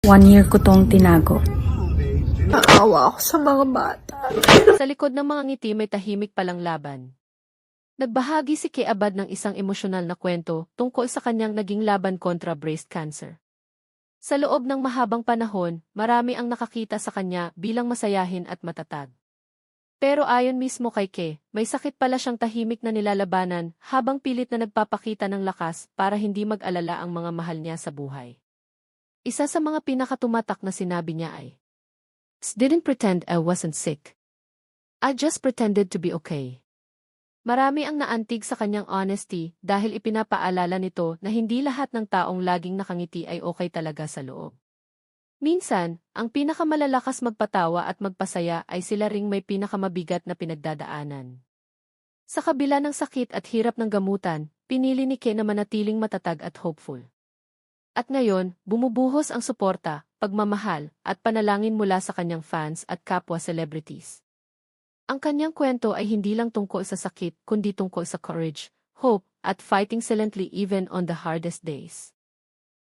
1 year ko tong tinago. Naawa ako sa mga bata. Sa likod ng mga ngiti may tahimik palang laban. Nagbahagi si Kay Abad ng isang emosyonal na kwento tungkol sa kanyang naging laban kontra breast cancer. Sa loob ng mahabang panahon, marami ang nakakita sa kanya bilang masayahin at matatag. Pero ayon mismo kay Kay, may sakit pala siyang tahimik na nilalabanan habang pilit na nagpapakita ng lakas para hindi mag-alala ang mga mahal niya sa buhay. Isa sa mga pinakatumatak na sinabi niya ay, "Didn't pretend I wasn't sick. I just pretended to be okay." Marami ang naantig sa kanyang honesty dahil ipinapaalala nito na hindi lahat ng taong laging nakangiti ay okay talaga sa loob. Minsan, ang pinakamalalakas magpatawa at magpasaya ay sila ring may pinakamabigat na pinagdadaanan. Sa kabila ng sakit at hirap ng gamutan, pinili ni Kay na manatiling matatag at hopeful. At ngayon, bumubuhos ang suporta, pagmamahal, at panalangin mula sa kanyang fans at kapwa celebrities. Ang kanyang kwento ay hindi lang tungkol sa sakit kundi tungkol sa courage, hope, at fighting silently even on the hardest days.